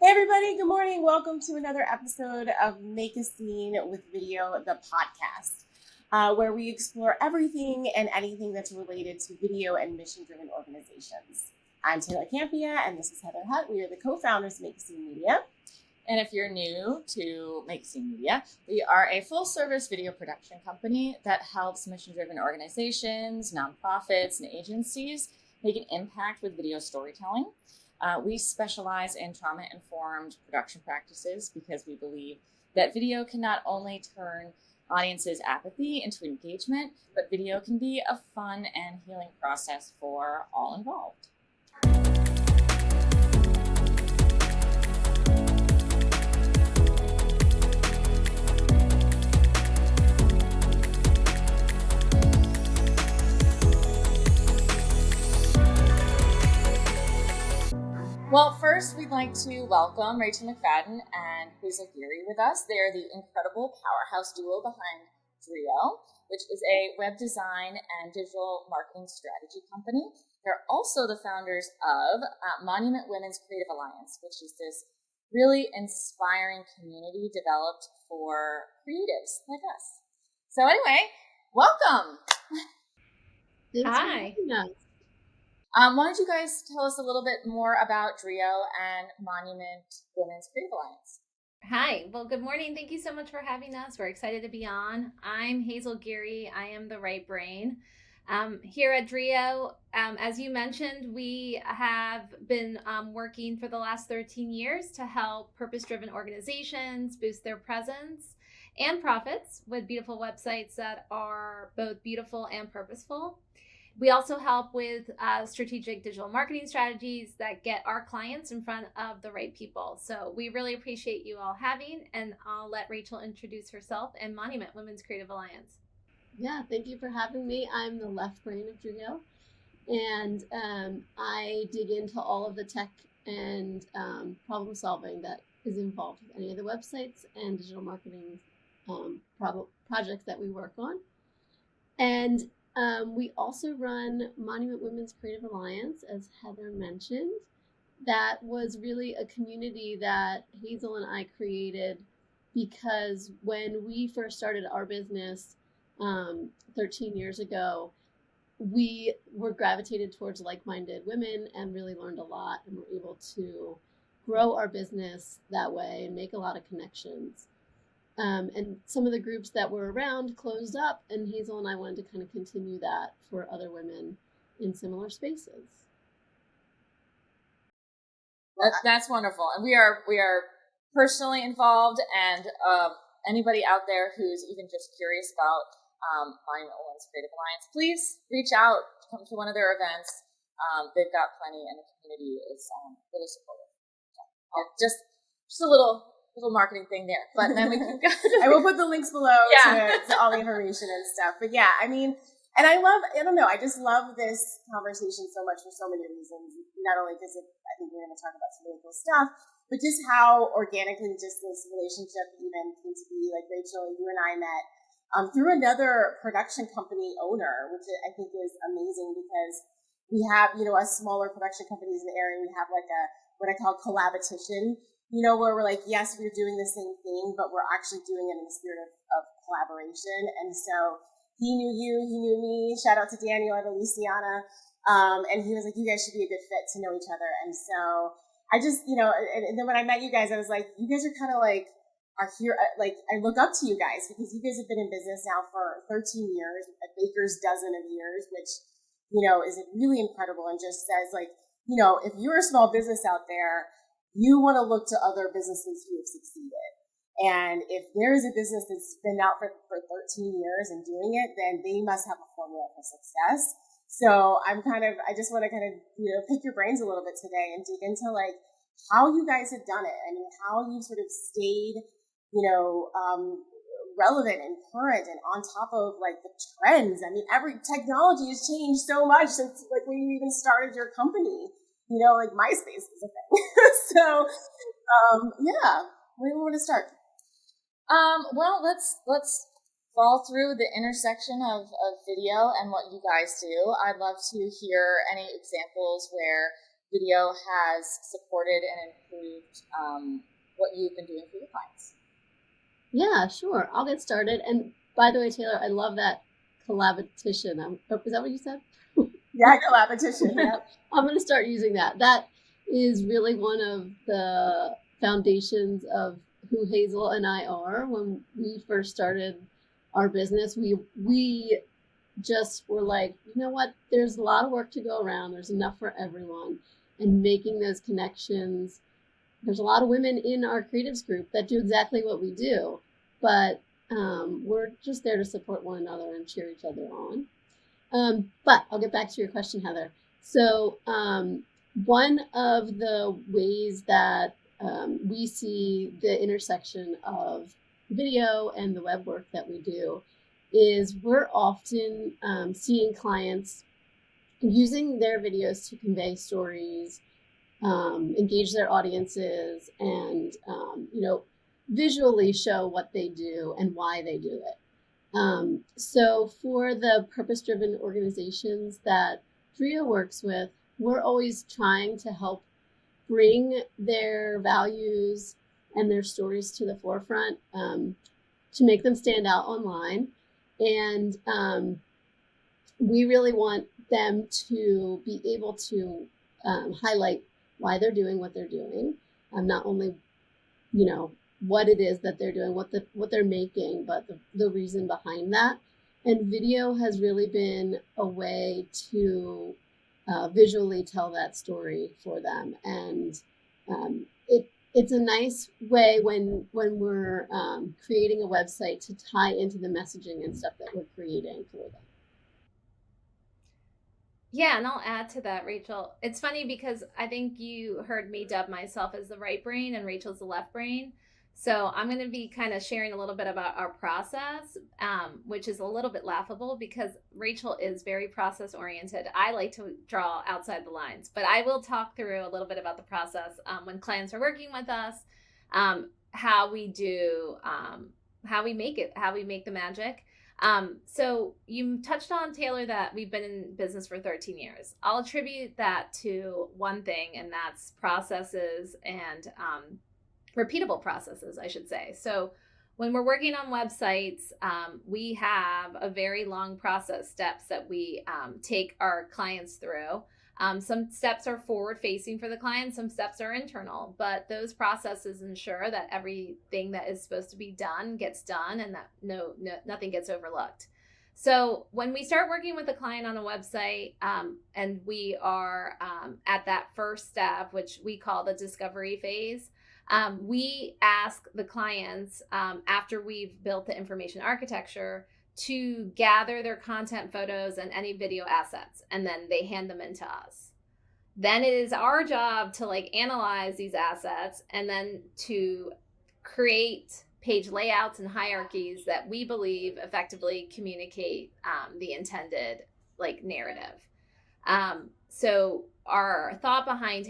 Hey everybody, good morning. Welcome to another episode of Make a Scene with Video, the podcast, where we explore everything and anything that's related to video and mission-driven organizations. I'm Taylor Campia, and this is Heather Hutt. We are the co-founders of Make a Scene Media. And if you're new to Make Scene Media, we are a full-service video production company that helps mission-driven organizations, nonprofits, and agencies make an impact with video storytelling. We specialize in trauma-informed production practices because we believe that video can not only turn audiences' apathy into engagement, but video can be a fun and healing process for all involved. Well, first, we'd like to welcome Rachel McFadden and Hazel Geary with us. They are the incredible powerhouse duo behind Drio, which is a web design and digital marketing strategy company. They're also the founders of Monument Women's Creative Alliance, which is this really inspiring community developed for creatives like us. So anyway, welcome. Hi. Why don't you guys tell us a little bit more about Drio and Monument Women's Creative Alliance? Hi. Well, good morning. Thank you so much for having us. We're excited to be on. I'm Hazel Geary. I am the right brain. Here at Drio, as you mentioned, we have been working for the last 13 years to help purpose-driven organizations boost their presence and profits with beautiful websites that are both beautiful and purposeful. We also help with strategic digital marketing strategies that get our clients in front of the right people. So we really appreciate you all having, and I'll let Rachel introduce herself and Monument Women's Creative Alliance. Yeah, thank you for having me. I'm the left brain of Drio, and I dig into all of the tech and problem solving that is involved with any of the websites and digital marketing projects that we work on. And we also run Monument Women's Creative Alliance, as Heather mentioned. That was really a community that Hazel and I created because when we first started our business 13 years ago, we were gravitated towards like-minded women and really learned a lot and were able to grow our business that way and make a lot of connections. And some of the groups that were around closed up, and Hazel and I wanted to kind of continue that for other women in similar spaces. That's wonderful, and we are personally involved. And anybody out there who's even just curious about Monument Women's Creative Alliance, please reach out, come to one of their events. They've got plenty, and the community is really supportive. So, just a little marketing thing there, but then we can go I will put the links below to all the information and stuff. But yeah, I mean, and I just love this conversation so much for so many reasons. Not only because I think we're going to talk about some really cool stuff, but just how organically just this relationship even came to be. Like Rachel, you and I met through another production company owner, which I think is amazing because we have, us smaller production companies in the area, we have like what I call collaboration, where we're like, yes, we're doing the same thing, but we're actually doing it in the spirit of collaboration. And so he knew you, he knew me. Shout out to Daniel at Elysiana. And he was like, you guys should be a good fit to know each other. And so I just, and then when I met you guys, I was like, you guys are kind of like, are here, like, I look up to you guys because you guys have been in business now for 13 years, a baker's dozen of years, which, is really incredible and just says like, if you're a small business out there, you want to look to other businesses who have succeeded. And if there is a business that's been out for 13 years and doing it, then they must have a formula for success. So I just want to kind of, pick your brains a little bit today and dig into like how you guys have done it. I mean, how you sort of stayed, relevant and current and on top of like the trends. I mean, every technology has changed so much since like when you even started your company. Like MySpace is a thing. So, yeah, where do we want to start? Well, let's fall through the intersection of video and what you guys do. I'd love to hear any examples where video has supported and improved what you've been doing for your clients. Yeah, sure. I'll get started. And by the way, Taylor, I love that collaboration. Is that what you said? Yeah, collaboration. Yep. I'm going to start using that. That is really one of the foundations of who Hazel and I are. When we first started our business, we just were like, you know what? There's a lot of work to go around. There's enough for everyone. And making those connections. There's a lot of women in our creatives group that do exactly what we do, but we're just there to support one another and cheer each other on. But I'll get back to your question, Heather. So one of the ways that we see the intersection of video and the web work that we do is we're often seeing clients using their videos to convey stories, engage their audiences, and visually show what they do and why they do it. So for the purpose-driven organizations that Drio works with, we're always trying to help bring their values and their stories to the forefront, to make them stand out online. And we really want them to be able to highlight why they're doing what they're doing. Not only, what it is that they're doing, what they're making, but the reason behind that. And video has really been a way to visually tell that story for them. And it's a nice way when we're creating a website to tie into the messaging and stuff that we're creating for them. Yeah, and I'll add to that, Rachel. It's funny because I think you heard me dub myself as the right brain and Rachel's the left brain. So I'm going to be kind of sharing a little bit about our process, which is a little bit laughable because Rachel is very process oriented. I like to draw outside the lines, but I will talk through a little bit about the process when clients are working with us, how we do, how we make the magic. So you touched on, Taylor, that we've been in business for 13 years. I'll attribute that to one thing, and that's processes and repeatable processes, I should say. So when we're working on websites, we have a very long process steps that we take our clients through. Some steps are forward facing for the client, some steps are internal, but those processes ensure that everything that is supposed to be done gets done and that nothing gets overlooked. So when we start working with a client on a website, and we are at that first step, which we call the discovery phase, we ask the clients, after we've built the information architecture, to gather their content photos and any video assets, and then they hand them in to us. Then it is our job to analyze these assets and then to create page layouts and hierarchies that we believe effectively communicate the intended narrative. So our thought behind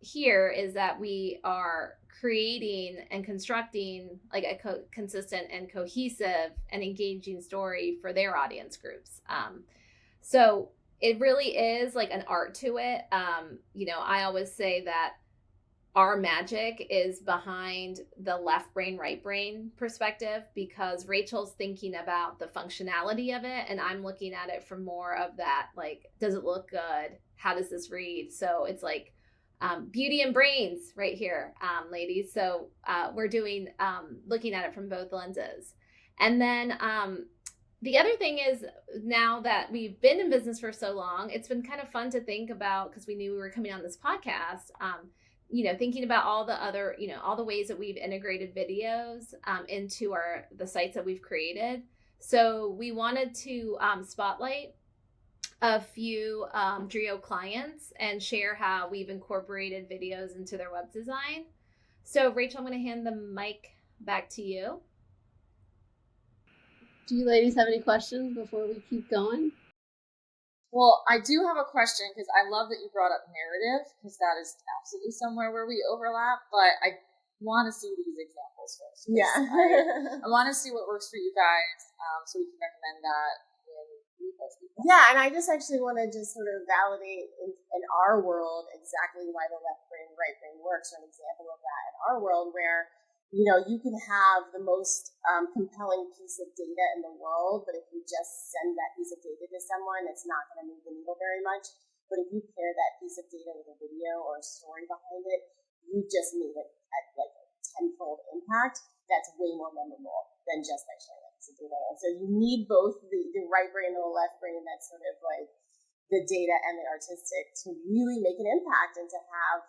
here is that we are creating and constructing a consistent and cohesive and engaging story for their audience groups. So it really is an art to it. I always say that our magic is behind the left brain, right brain perspective, because Rachel's thinking about the functionality of it and I'm looking at it from more of that, does it look good? How does this read? So it's beauty and brains right here, ladies. So we're doing looking at it from both lenses. And then the other thing is, now that we've been in business for so long, it's been kind of fun to think about, because we knew we were coming on this podcast, thinking about all the other, all the ways that we've integrated videos into the sites that we've created. So we wanted to spotlight a few Drio clients and share how we've incorporated videos into their web design. So Rachel, I'm going to hand the mic back to you. Do you ladies have any questions before we keep going? Well, I do have a question, because I love that you brought up narrative, because that is absolutely somewhere where we overlap, but I want to see these examples first. Yeah. I want to see what works for you guys, so we can recommend that. Yeah, and I just actually want to just sort of validate in our world exactly why the left brain, right brain works, or an example of that in our world where, you know, you can have the most compelling piece of data in the world, but if you just send that piece of data to someone, it's not going to move the needle very much. But if you pair that piece of data with a video or a story behind it, you just made it at like a tenfold impact. That's way more memorable than just by sharing that piece of data. So you need both the right brain and the left brain that's sort of like the data and the artistic to really make an impact and to have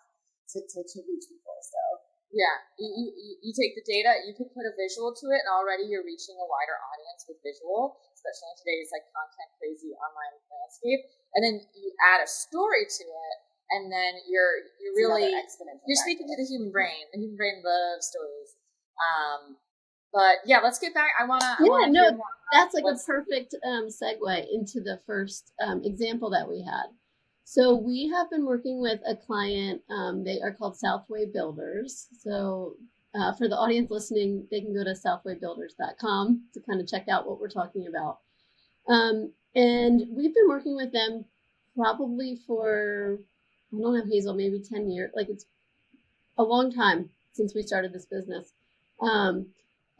to reach people. So yeah, you take the data, you can put a visual to it, and already you're reaching a wider audience with visual, especially in today's like content crazy online landscape. And then you add a story to it, and then you're really speaking to the human brain. The human brain loves stories. But yeah, let's get back. I wanna hear more. That's like a perfect segue into the first example that we had. So we have been working with a client. They are called Southway Builders. So for the audience listening, they can go to southwaybuilders.com to kind of check out what we're talking about. And we've been working with them probably for, I don't know, Hazel, maybe 10 years. Like it's a long time since we started this business.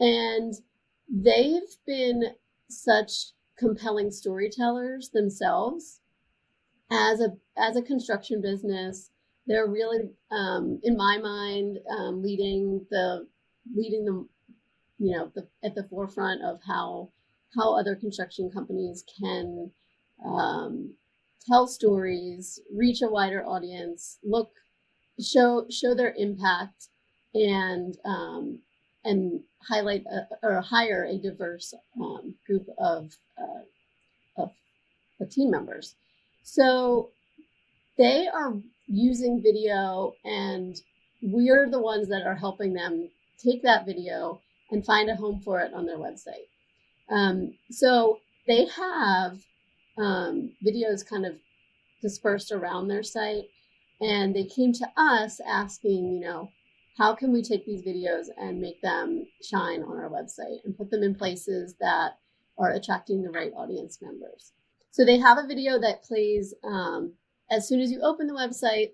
And they've been such compelling storytellers themselves. As a construction business, they're really, in my mind, leading the at the forefront of how other construction companies can tell stories, reach a wider audience, show their impact, and highlight or hire a diverse group of team members. So they are using video, and we're the ones that are helping them take that video and find a home for it on their website. So they have videos kind of dispersed around their site, and they came to us asking, you know, how can we take these videos and make them shine on our website and put them in places that are attracting the right audience members? So they have a video that plays as soon as you open the website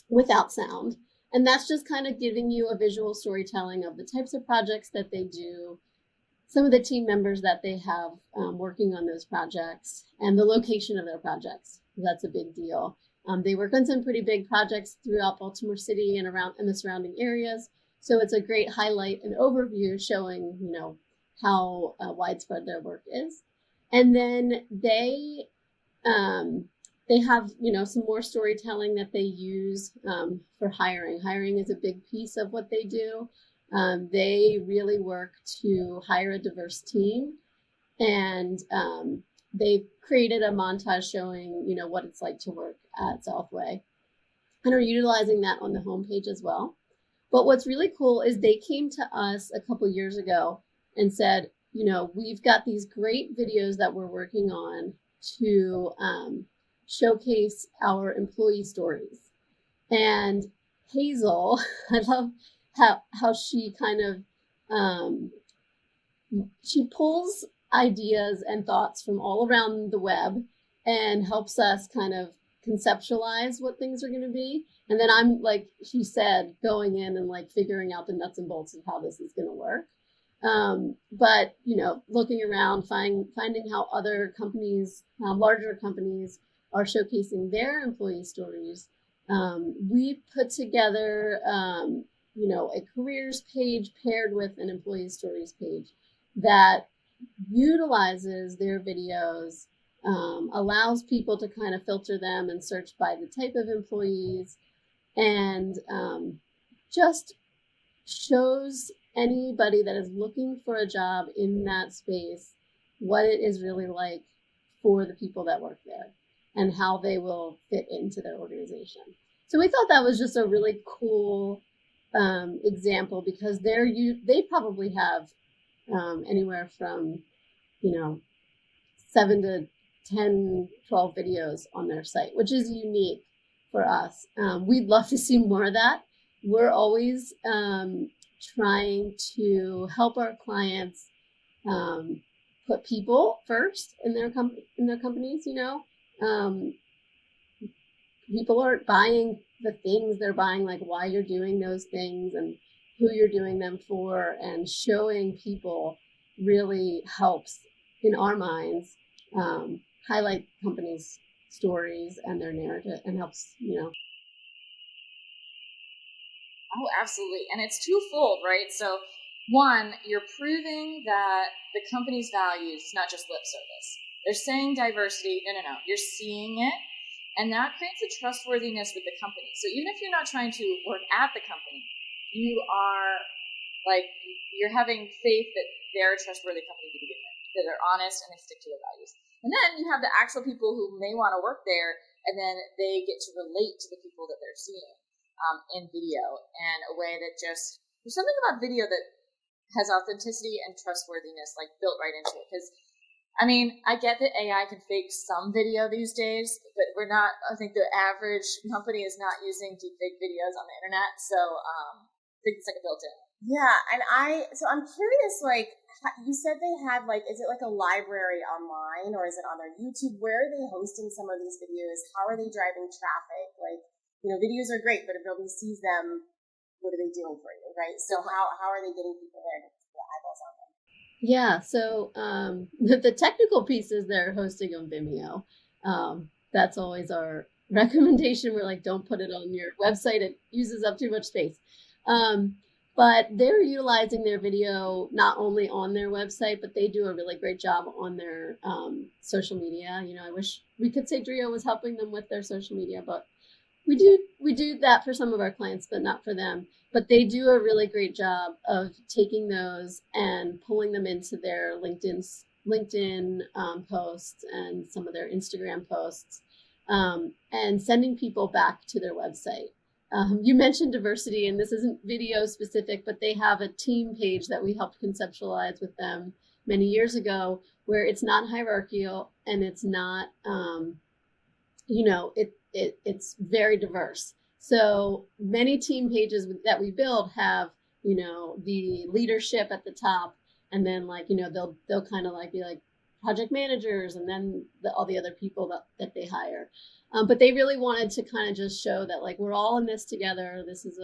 without sound. And that's just kind of giving you a visual storytelling of the types of projects that they do, some of the team members that they have working on those projects, and the location of their projects. That's a big deal. They work on some pretty big projects throughout Baltimore City and around in the surrounding areas. So it's a great highlight and overview showing, you know, how widespread their work is. And then they have, you know, some more storytelling that they use for hiring. Hiring is a big piece of what they do. They really work to hire a diverse team, and they've created a montage showing, you know, what it's like to work at Southway, and are utilizing that on the homepage as well. But what's really cool is they came to us a couple years ago and said, you know, we've got these great videos that we're working on to showcase our employee stories. And Hazel, I love how she kind of, she pulls ideas and thoughts from all around the web and helps us kind of conceptualize what things are going to be. And then I'm, like she said, going in and like figuring out the nuts and bolts of how this is going to work. But, you know, looking around, finding how other companies, larger companies, are showcasing their employee stories. We put together, you know, a careers page paired with an employee stories page that utilizes their videos, allows people to kind of filter them and search by the type of employees, and just shows anybody that is looking for a job in that space what it is really like for the people that work there and how they will fit into their organization. So we thought that was just a really cool example, because they probably have anywhere from, you know, 7 to 10, 12 videos on their site, which is unique for us. We'd love to see more of that. We're always trying to help our clients put people first in their companies. You know, people aren't buying the things they're buying, like why you're doing those things and who you're doing them for, and showing people really helps in our minds highlight companies' stories and their narrative, and helps, Oh, absolutely. And it's twofold, right? So, one, you're proving that the company's values is not just lip service. They're saying diversity. No. You're seeing it. And that creates a trustworthiness with the company. So even if you're not trying to work at the company, you are you're having faith that they're a trustworthy company to begin with, that they're honest and they stick to their values. And then you have the actual people who may want to work there, and then they get to relate to the people that they're seeing in video in a way that just, there's something about video that has authenticity and trustworthiness built right into it. Because I get that AI can fake some video these days, but I think the average company is not using deepfake videos on the internet. So I think it's a built-in. Yeah. And I'm curious, you said they had is it a library online, or is it on their YouTube? Where are they hosting some of these videos? How are they driving traffic? Videos are great, but if nobody sees them, what are they doing for you, right? So how are they getting people there to put eyeballs on them? Yeah, so the technical pieces they're hosting on Vimeo. That's always our recommendation. We're don't put it on your website. It uses up too much space. But they're utilizing their video not only on their website, but they do a really great job on their social media. I wish we could say Drio was helping them with their social media, but we do that for some of our clients, but not for them. But they do a really great job of taking those and pulling them into their LinkedIn posts and some of their Instagram posts, and sending people back to their website. You mentioned diversity, and this isn't video specific, but they have a team page that we helped conceptualize with them many years ago, where it's not hierarchical and it's not, it's very diverse. So many team pages that we build have, the leadership at the top, and then they'll kind of be project managers, and then all the other people that they hire. But they really wanted to kind of just show that we're all in this together. This is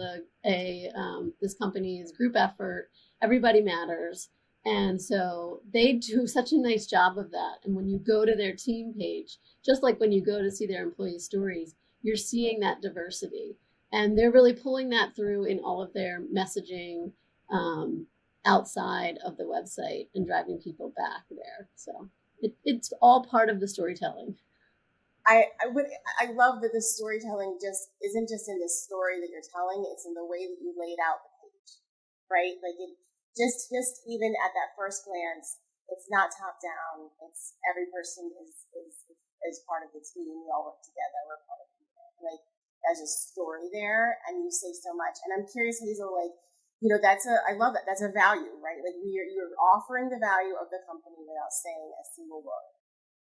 this company's group effort. Everybody matters. And so they do such a nice job of that. And when you go to their team page, just like when you go to see their employee stories, you're seeing that diversity. And they're really pulling that through in all of their messaging outside of the website and driving people back there. So it's all part of the storytelling. I love that the storytelling isn't just in the story that you're telling, it's in the way that you laid out the page, right? Just even at that first glance, it's not top down. It's every person is part of the team. We all work together. We're part of the team. There's a story there, and you say so much. And I'm curious, Hazel, I love that. That's a value, right? You're offering the value of the company without saying a single word.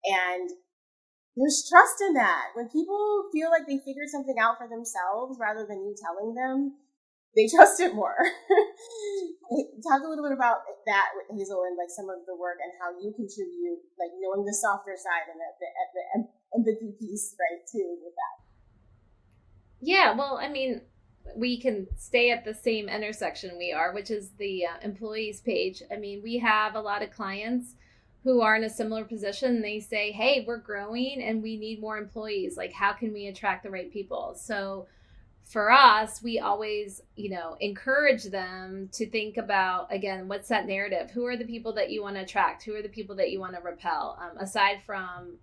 And there's trust in that. When people feel like they figured something out for themselves rather than you telling them, they trust it more. Talk a little bit about that with Hazel, and some of the work and how you contribute, knowing the softer side and the empathy piece, right, too, with that. Yeah, well, we can stay at the same intersection we are, which is the employees page. We have a lot of clients who are in a similar position. They say, hey, we're growing and we need more employees. How can we attract the right people? So for us, we always, encourage them to think about, again, what's that narrative? Who are the people that you want to attract? Who are the people that you want to repel? Aside from,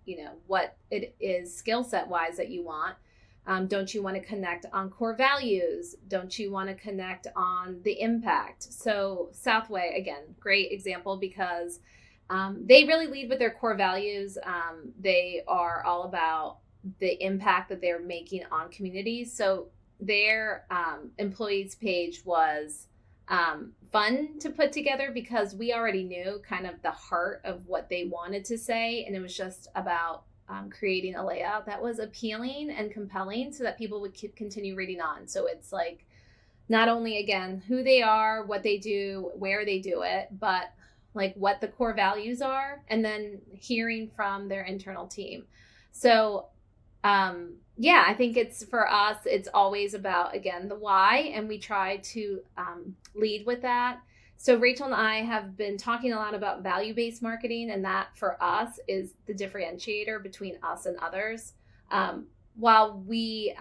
what it is skill set wise that you want. Don't you want to connect on core values? Don't you want to connect on the impact? So Southway, again, great example, because they really lead with their core values. They are all about the impact that they're making on communities. So their employees page was fun to put together, because we already knew kind of the heart of what they wanted to say. And it was just about creating a layout that was appealing and compelling so that people would continue reading on. So it's not only, again, who they are, what they do, where they do it, but what the core values are, and then hearing from their internal team. So yeah, I think it's for us, it's always about, again, the why, and we try to lead with that. So, Rachel and I have been talking a lot about value based marketing, and that for us is the differentiator between us and others. While we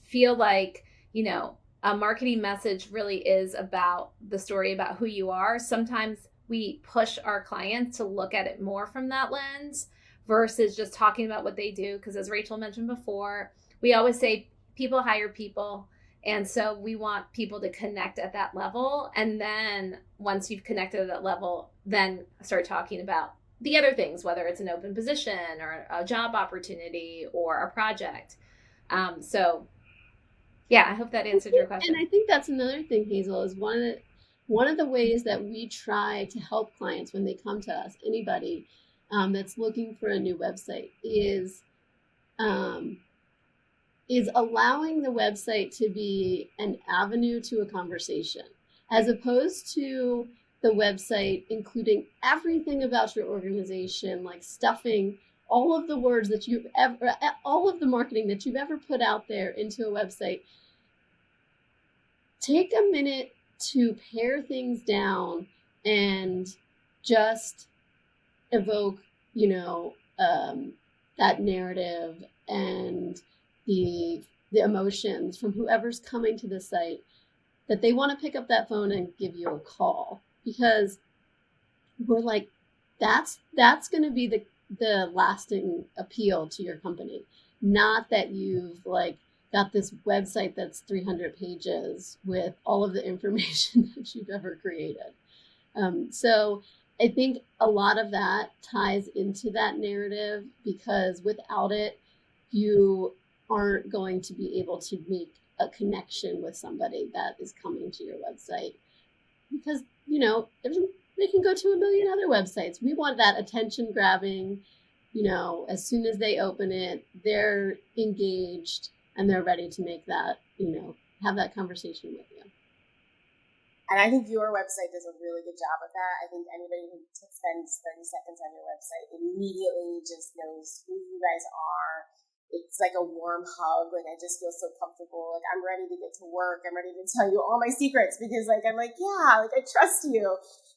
feel like, you know, a marketing message really is about the story about who you are, sometimes we push our clients to look at it more from that lens versus just talking about what they do. Because as Rachel mentioned before, we always say people hire people. And so we want people to connect at that level. And then once you've connected at that level, then start talking about the other things, whether it's an open position or a job opportunity or a project. So yeah, I hope that answered your question. And I think that's another thing, Hazel, is one of the ways that we try to help clients when they come to us, anybody that's looking for a new website, um, is allowing the website to be an avenue to a conversation, as opposed to the website including everything about your organization, like stuffing all of the words that you've ever, all of the marketing that you've ever put out there into a website. Take a minute to pare things down and just evoke, you know, that narrative and the emotions from whoever's coming to the site, that they want to pick up that phone and give you a call, because we're like, that's going to be the lasting appeal to your company, not that you've like got this website that's 300 pages with all of the information that you've ever created. So I think a lot of that ties into that narrative, because without it, you aren't going to be able to make a connection with somebody that is coming to your website, because, you know, they can go to a million other websites. We want that attention grabbing, you know, as soon as they open it, they're engaged and they're ready to make that, you know, have that conversation with you. And I think your website does a really good job of that. I think anybody who spends 30 seconds on your website immediately just knows who you guys are. It's like a warm hug. Like, I just feel so comfortable. Like, I'm ready to get to work. I'm ready to tell you all my secrets, because like, I'm like, yeah, like I trust you.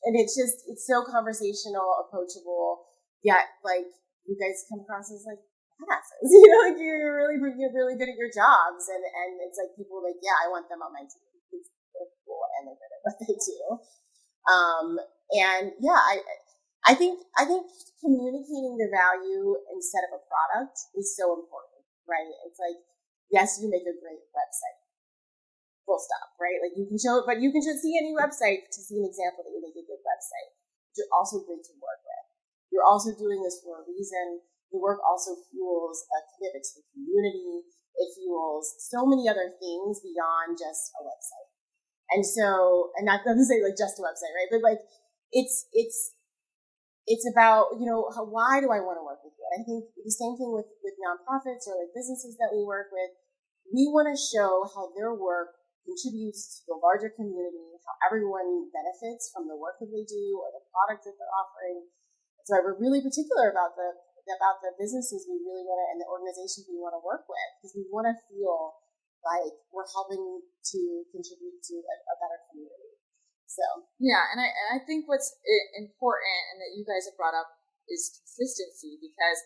And it's so conversational, approachable, yet like you guys come across as like badasses. You know, like you're really good at your jobs. And it's like people are like, yeah, I want them on my team. They're cool and they're good at what they do. And yeah, I think communicating the value instead of a product is so important, right? It's like, yes, you make a great website, full stop, right? Like you can show it, but you can just see any website to see an example that you make a good website. You're also great to work with. You're also doing this for a reason. The work also fuels a commitment to the community. It fuels so many other things beyond just a website. And so, and not to say like just a website, right? But like, it's about, you know, why do I want to work with you? And I think the same thing with nonprofits or like businesses that we work with. We want to show how their work contributes to the larger community, how everyone benefits from the work that they do or the product that they're offering. So we're really particular about the businesses we really want to, and the organizations we want to work with, because we want to feel like we're helping to contribute to a better community. So yeah, and I think what's important and that you guys have brought up is consistency, because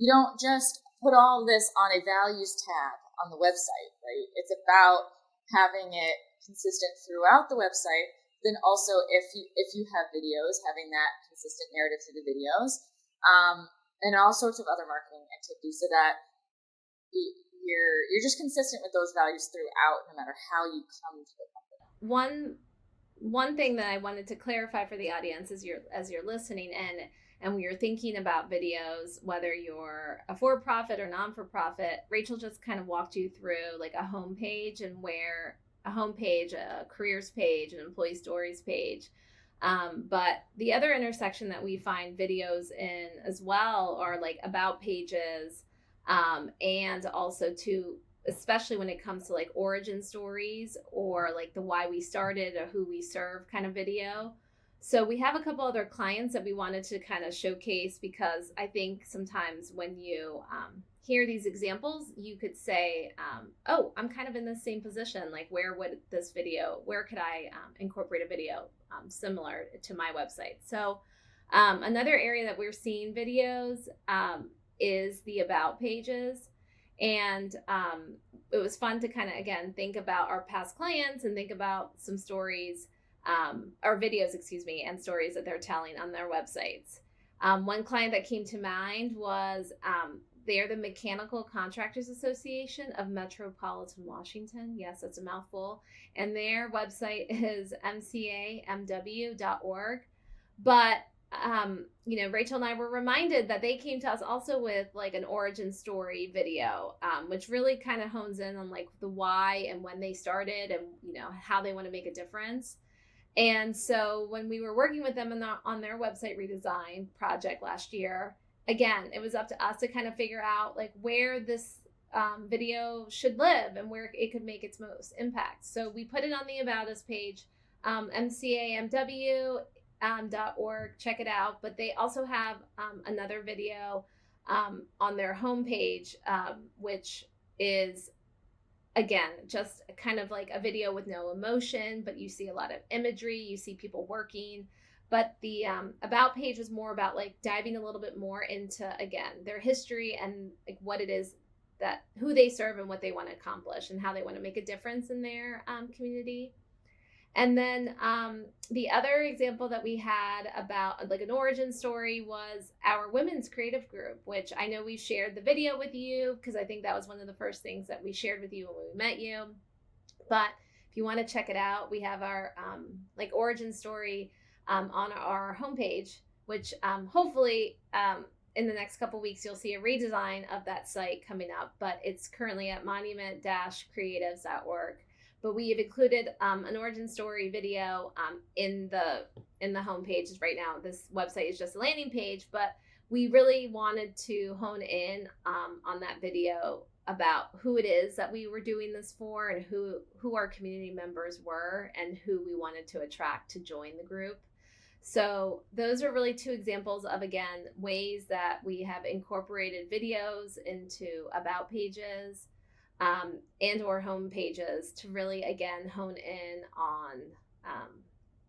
you don't just put all this on a values tab on the website, right? It's about having it consistent throughout the website. Then also, if you have videos, having that consistent narrative through the videos, and all sorts of other marketing activities, so that you're just consistent with those values throughout, no matter how you come to the company. One thing that I wanted to clarify for the audience as you're listening and when you're thinking about videos, whether you're a for-profit or non-for-profit, Rachel just kind of walked you through like a homepage, and where a homepage, a careers page, an employee stories page. But the other intersection that we find videos in as well are like about pages, and also to, especially when it comes to like origin stories or like the why we started or who we serve kind of video. So we have a couple other clients that we wanted to kind of showcase, because I think sometimes when you hear these examples, you could say, oh, I'm kind of in the same position. Like, where could I incorporate a video similar to my website? So another area that we're seeing videos is the about pages. And it was fun to kind of, again, think about our past clients and think about some stories or videos, and stories that they're telling on their websites. One client that came to mind was they're the Mechanical Contractors Association of Metropolitan Washington. Yes, that's a mouthful. And their website is mcamw.org. But Rachel and I were reminded that they came to us also with like an origin story video, which really kind of hones in on like the why and when they started and, how they want to make a difference. And so when we were working with them on their website redesign project last year, again, it was up to us to kind of figure out like where this video should live and where it could make its most impact. So we put it on the About Us page, mcamw.org, check it out. But they also have another video on their homepage, which is, again, just kind of like a video with no emotion, but you see a lot of imagery, you see people working. But the about page was more about like diving a little bit more into, again, their history and like what it is who they serve and what they want to accomplish and how they want to make a difference in their community. And then the other example that we had about like an origin story was our women's creative group, which I know we shared the video with you because I think that was one of the first things that we shared with you when we met you. But if you want to check it out, we have our like origin story on our homepage, which hopefully in the next couple weeks you'll see a redesign of that site coming up. But it's currently at monument-creatives.org. But we have included an origin story video in the homepage right now. This website is just a landing page, but we really wanted to hone in on that video about who it is that we were doing this for and who our community members were and who we wanted to attract to join the group. So those are really two examples of, again, ways that we have incorporated videos into about pages and or home pages to really, again, hone in on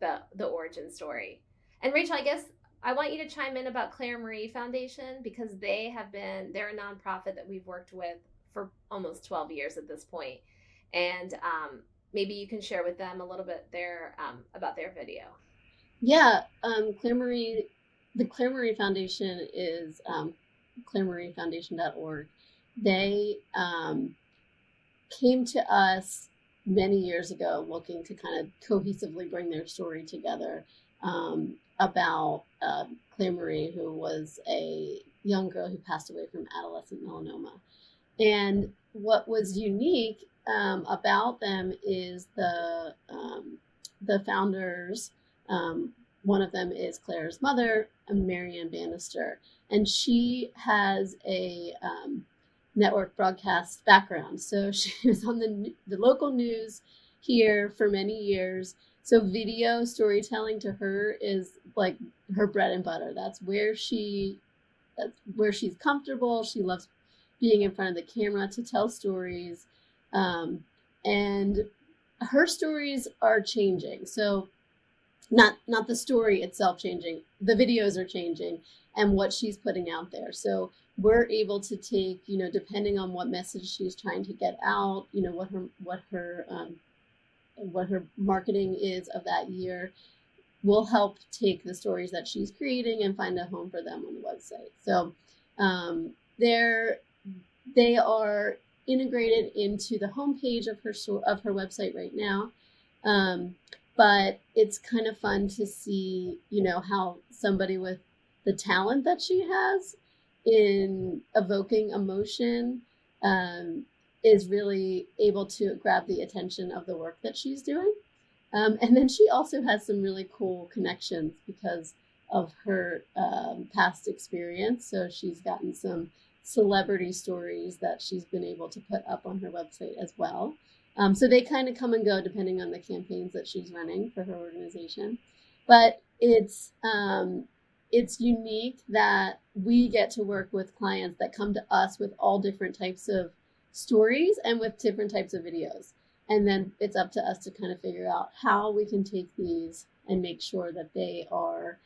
the origin story. And Rachel, I guess I want you to chime in about Claire Marie Foundation, because they're a nonprofit that we've worked with for almost 12 years at this point. And maybe you can share with them a little bit about their video. Yeah, the Claire Marie Foundation is clairemariefoundation.org. They came to us many years ago looking to kind of cohesively bring their story together about Claire Marie, who was a young girl who passed away from adolescent melanoma. And what was unique about them is the founders. One of them is Claire's mother, Marianne Bannister, and she has a network broadcast background. So she was on the local news here for many years. So video storytelling to her is like her bread and butter. That's where she's comfortable. She loves being in front of the camera to tell stories. And her stories are changing. So not the story itself changing, the videos are changing and what she's putting out there. So we're able to take, depending on what message she's trying to get out, what her marketing is of that year, we'll help take the stories that she's creating and find a home for them on the website. So they are integrated into the homepage of her website right now. But it's kind of fun to see, how somebody with the talent that she has in evoking emotion is really able to grab the attention of the work that she's doing. And then she also has some really cool connections because of her past experience. So she's gotten some celebrity stories that she's been able to put up on her website as well. So they kind of come and go depending on the campaigns that she's running for her organization. But it's it's unique that we get to work with clients that come to us with all different types of stories and with different types of videos. And then it's up to us to kind of figure out how we can take these and make sure that they are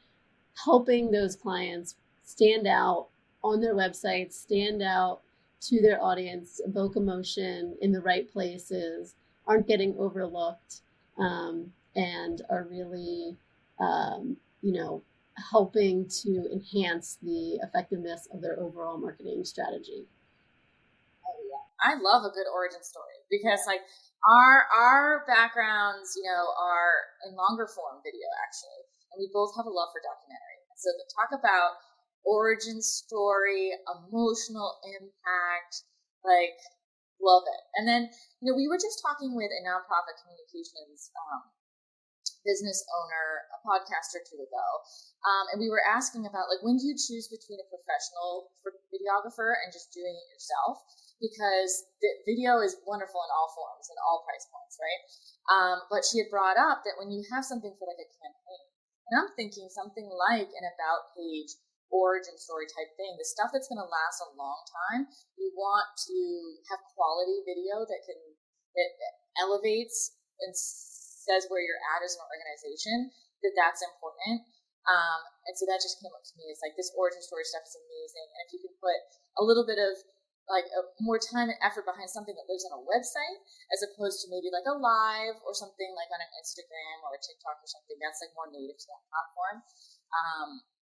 helping those clients stand out on their websites, stand out to their audience, evoke emotion in the right places, aren't getting overlooked, and are really, you know, helping to enhance the effectiveness of their overall marketing strategy. Oh yeah, I love a good origin story because like our backgrounds, are in longer form video actually, and we both have a love for documentary. So to talk about origin story, emotional impact, like love it. And then we were just talking with a nonprofit communications business owner, a podcast or two ago, and we were asking about like when do you choose between a professional videographer and just doing it yourself? Because the video is wonderful in all forms and all price points, right? But she had brought up that when you have something for like a campaign, and I'm thinking something like an about page origin story type thing, the stuff that's going to last a long time, you want to have quality video that elevates and says where you're at as an organization, that's important. And so that just came up to me. It's like this origin story stuff is amazing. And if you can put a little bit of like more time and effort behind something that lives on a website as opposed to maybe like a live or something like on an Instagram or a TikTok or something that's like more native to that platform.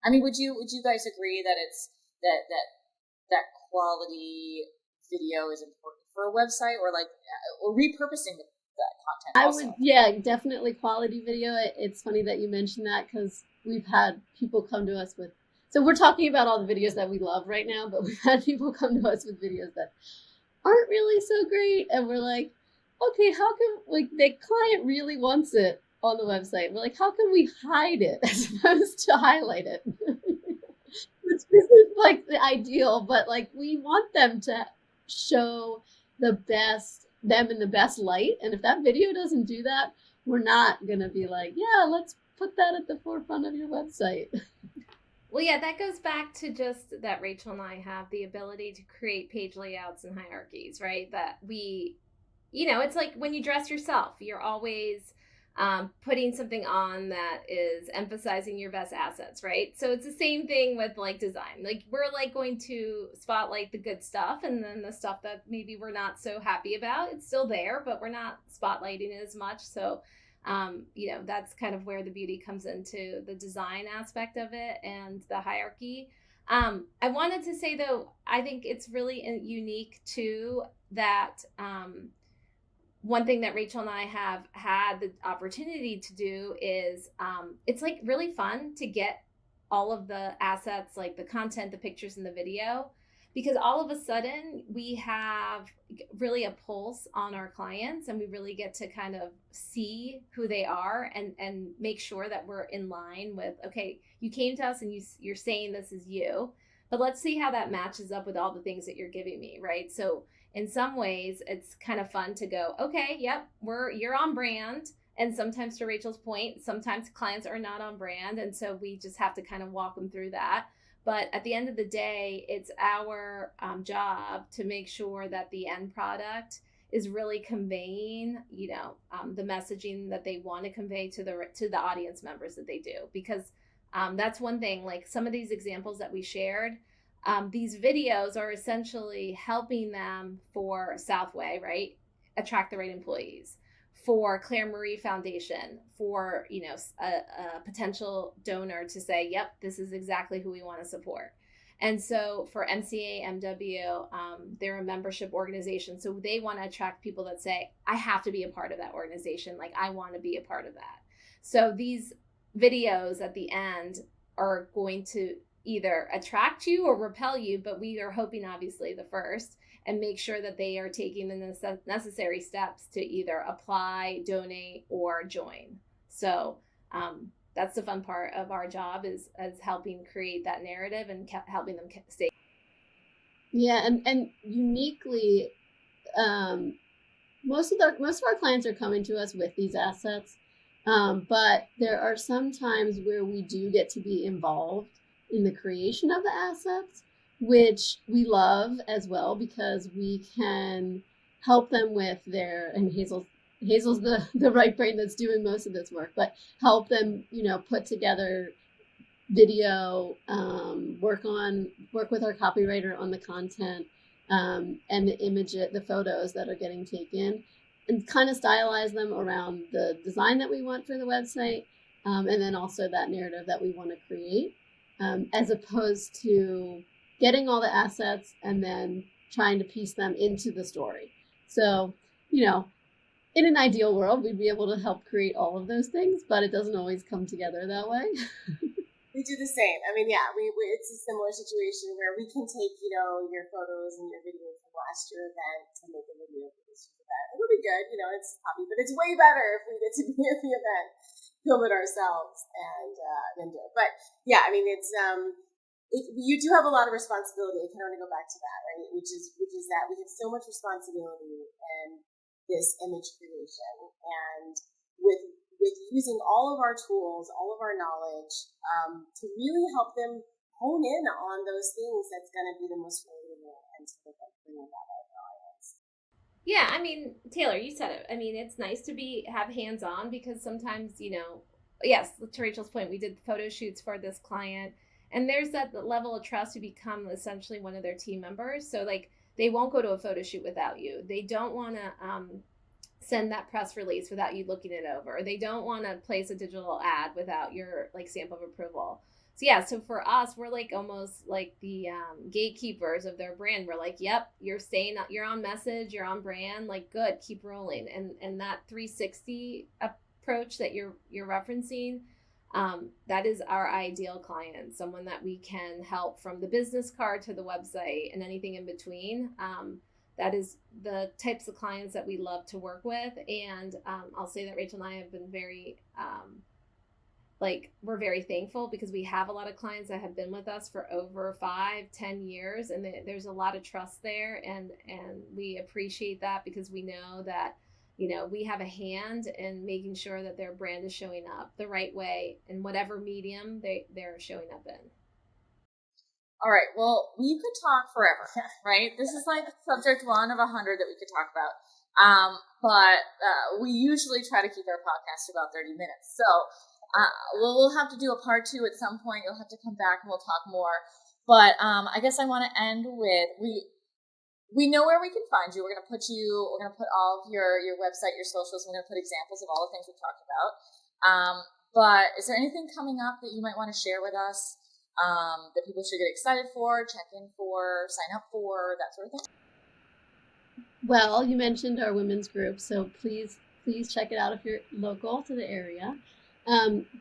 I mean, would you guys agree that it's that quality video is important for a website or like or repurposing that content also? Yeah, definitely quality video. It's funny that you mentioned that because we've had people come to us with, so we're talking about all the videos that we love right now, but we've had people come to us with videos that aren't really so great. And we're like, okay, how can, like, the client really wants it on the website. We're like, how can we hide it as opposed to highlight it? Which isn't like the ideal, but like we want them to show them in the best light. And if that video doesn't do that, we're not gonna be like, yeah, let's put that at the forefront of your website. Well, yeah, that goes back to just that Rachel and I have the ability to create page layouts and hierarchies, right? That we, it's like when you dress yourself, you're always putting something on that is emphasizing your best assets, right? So it's the same thing with like design. Like we're like going to spotlight the good stuff, and then the stuff that maybe we're not so happy about, it's still there, but we're not spotlighting it as much. So that's kind of where the beauty comes into the design aspect of it and the hierarchy. I wanted to say though, I think it's really unique too that one thing that Rachel and I have had the opportunity to do is it's like really fun to get all of the assets, like the content, the pictures, and the video, because all of a sudden we have really a pulse on our clients and we really get to kind of see who they are and make sure that we're in line with, okay, you came to us and you're saying this is you, but let's see how that matches up with all the things that you're giving me, right? So in some ways it's kind of fun to go, okay, yep, you're on brand. And sometimes, to Rachel's point, sometimes clients are not on brand. And so we just have to kind of walk them through that. But at the end of the day, it's our job to make sure that the end product is really conveying, the messaging that they want to convey to the audience members that they do. Because that's one thing, like some of these examples that we shared, these videos are essentially helping them for Southway, right? Attract the right employees. For Claire Marie Foundation, for a potential donor to say, yep, this is exactly who we want to support. And so for MCA MW, they're a membership organization, so they want to attract people that say, I have to be a part of that organization, like I want to be a part of that. So these videos at the end are going to either attract you or repel you, but we are hoping obviously the first, and make sure that they are taking the necessary steps to either apply, donate, or join. So that's the fun part of our job is helping create that narrative and helping them stay. Yeah, and uniquely, most of our clients are coming to us with these assets, But there are some times where we do get to be involved in the creation of the assets, which we love as well because we can help them with their, and Hazel's the right brain that's doing most of this work, but help them, put together video, work with our copywriter on the content, and the photos that are getting taken, and kind of stylize them around the design that we want for the website, and then also that narrative that we want to create, as opposed to getting all the assets and then trying to piece them into the story. So, in an ideal world, we'd be able to help create all of those things, but it doesn't always come together that way. We do the same. I mean, yeah, we it's a similar situation where we can take, your photos and your video from last year event to make a video for this year's event. It'll be good, it's copy, but it's way better if we get to be at the event, film it ourselves, and then do it. But yeah, I mean, it's you do have a lot of responsibility. I kind of want to go back to that, right? Which is that we have so much responsibility in this image creation, and with using all of our tools, all of our knowledge, to really help them hone in on those things that's going to be the most relatable and sort of like bring about our audience. Yeah, I mean, Taylor, you said it. I mean, it's nice to have hands-on because sometimes, yes, to Rachel's point, we did photo shoots for this client, and there's that level of trust. You become essentially one of their team members. So like they won't go to a photo shoot without you. They don't want to send that press release without you looking it over. They don't want to place a digital ad without your like stamp of approval. So yeah, so for us, we're like almost like the gatekeepers of their brand. We're like, yep, you're on message, you're on brand, like good, keep rolling. And that 360 approach that you're referencing, that is our ideal client, someone that we can help from the business card to the website and anything in between. That is the types of clients that we love to work with. And I'll say that Rachel and I have been very, we're very thankful because we have a lot of clients that have been with us for over 5-10 years. And there's a lot of trust there. And we appreciate that because we know that, we have a hand in making sure that their brand is showing up the right way in whatever medium they're showing up in. All right. Well, we could talk forever, right? This is like subject one of 100 that we could talk about. But we usually try to keep our podcast to about 30 minutes. So we'll have to do a part 2 at some point. You'll have to come back and we'll talk more. But I guess I want to end with we know where we can find you. We're going to put all of your website, your socials. We're going to put examples of all the things we've talked about. But is there anything coming up that you might want to share with us? That people should get excited for, check in for, sign up for, that sort of thing? Well, you mentioned our women's group, so please check it out if you're local to the area.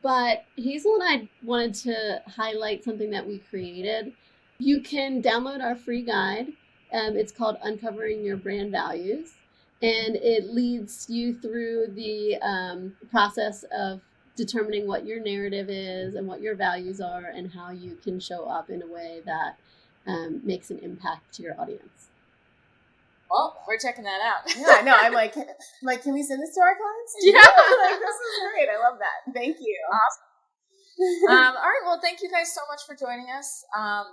But Hazel and I wanted to highlight something that we created. You can download our free guide. It's called Uncovering Your Brand Values, and it leads you through the process of determining what your narrative is and what your values are and how you can show up in a way that makes an impact to your audience. Well, we're checking that out. Yeah, no, I'm like, can we send this to our clients? Yeah. This is great. I love that. Thank you. Awesome. All right. Well, thank you guys so much for joining us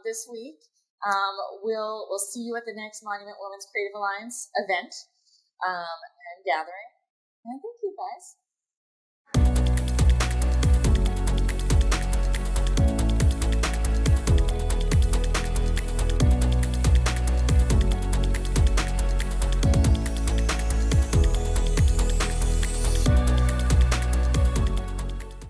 this week. We'll see you at the next Monument Women's Creative Alliance event and gathering. And thank you guys.